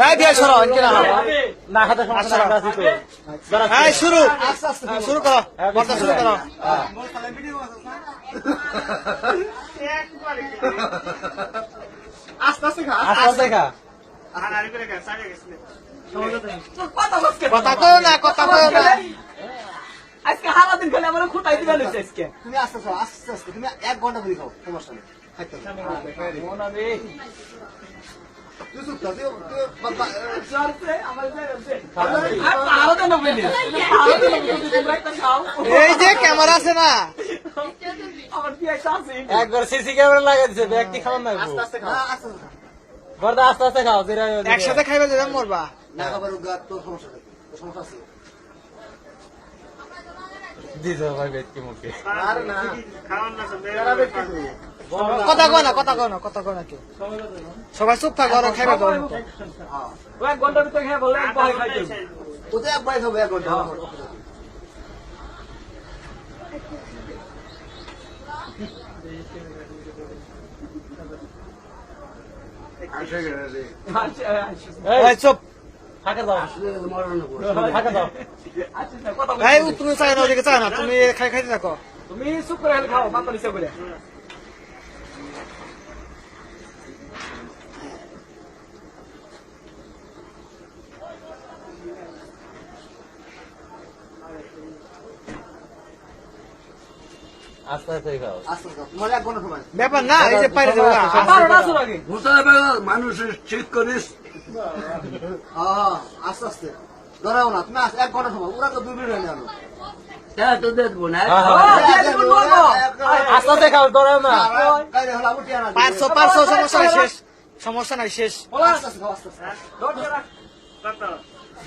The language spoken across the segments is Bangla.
এই বিয়ে সরো ইনকে না না খাতে সমস্যা না, আমরা আছি তো। এই শুরু শুরু করো পর্দা শুরু করো আস্তে আস্তে খা আস্তে আস্তে খা। কথা কও না কথা কও না আজকে হারা দিন খেলে আমার খুঁটাই দিবে লইছে আজকে তুমি আস্তে খাও আস্তে আস্তে তুমি 1 ঘন্টা ধরে খাও সমস্যা নেই খাইতে হবে মন আমি তুই চুপ থাক তুই বাবা চলছে আমার যাচ্ছে আর পাহাড় দেন বলি পাহাড় দেন তুমি তোমরা একটা খাও এই যে ক্যামেরা আছে না আমার কি একটা আছে একবার সিসি ক্যামেরা লাগাই দিছে, ব্যক্তি খাওয়ান না। আস্তে আস্তে খা আস্তে আস্তে খা বর্দা আস্তে আস্তে খাও, ধীরে ধীরে। একসাথে খাইবে যে মরবা না খাবার উগা তো সমস্যা নেই তোর সমস্যা আছে দিছো ভাই ব্যক্তি মুখে। আরে না খাওয়ান না কথা কও না কথা কও না কথা কও না কেউ সবাই চুপ থাকো আর খাইবে দাও ও এক ঘন্টার ভিতরে খেয়ে বললে এক বহে খাইতে তোতে এক বাইক হবে 1 ঘন্টা এই চুপ ফাঁকা দাও, ফাঁকা দাও। এই তুমি চাই না ওদিকে চাই না তুমি খাইতে থাকো তুমি চুপ করে খাও মাথা নিচে করে আস্তে আস্তে খাও। আস্তে খাও তোমার 1 ঘন্টা সময় ব্যাপার না এই যে পাইরে যাবো আবার আসো আগে মানুষের ঠিক করিস আস্তে আস্তে ধরাও না তুমি 1 ঘন্টা সময় ওরা তো 2 মিনিট হয়ে গেল হ্যাঁ, হ্যাঁ। আস্তে আস্তে খাও, ধরাও না। কাইরে হলো উঠি আনা 500 সমস্যা নাই শেষ সমস্যা নাই শেষ আস্তে আস্তে খাও আস্তে আস্তে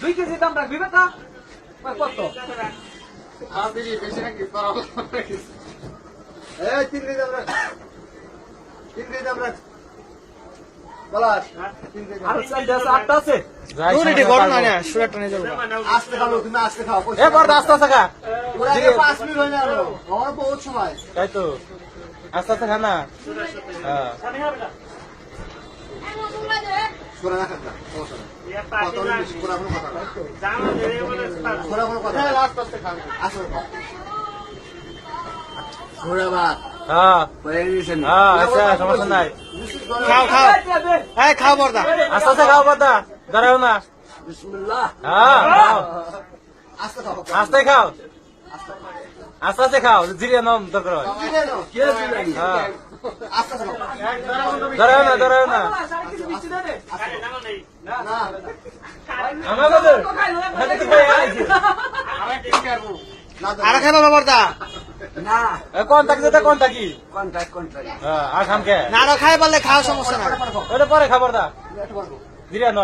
2 কেজি দাম রাখবি বেটা কত এই 3 কেজি আমরা 3 কেজি আমরা বলাস 3 কেজি আর চাল দেশ আটটা আছে যাই, তুই রেডি সমস্যা করো না পারবো। না সুরাটটা নিয়ে যাবো আস্তে খাও তুমি আস্তে খাও এ বর্দা আস্তে আস্তে খা। ওরা 5 মিনিট হয়ে গেল আমার বহুত সময় তাই তো, আস্তে আস্তে খা না। হ্যাঁ। সোরা না খাতা সমস্যা নেই কত বেশি পুরা কোনো কথা না পুরা কোনো কথা আস্তে আস্তে খাও আস্তে খাও সোরা ভাত হ্যাঁ, হয়ে গেছে হ্যাঁ, আচ্ছা, সমস্যা নাই। খাও খাও এই খাও বর্দা আস্তে আস্তে খাও বর্দা, ধরাও না। বিসমিল্লাহ হ্যাঁ, খাও। আস্তে খাও আস্তে খাও, আস্তে আস্তে খাও, ধীরে নাম দরকার হয়। হ্যাঁ, আস্তে খাও ধরাও না, ধরাও না। না আমাদের হাতে তো পায়ে আইছে। না আর খাইবা বর্দা না এ, কোন থাকি যেটা কোন থাকি? কন্ট্রাক্ট হ্যাঁ, আর খাম কে? না আরো খাই পারলে খাও সমস্যা নাই ওটা পরে খাবার দা, একটু পারবো ধীরে ন।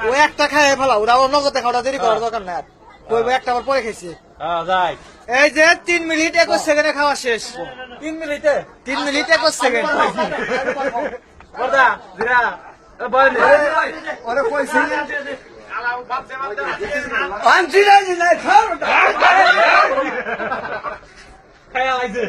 ও একটা খাই ফেলা ওরা ও নগদে খাওয়া দেরি করার দরকার নাই আর কইবো একটা আবার পরে খাইছি হ্যাঁ, যাই। এই যে 3 মিনিট 21 সেকেন্ডে খাওয়া শেষ 3 মিনিটে 3 মিনিট 21 সেকেন্ড বর্দা, ধীরে। এ, বল নে। ওরে কইছি খায়া আইছে।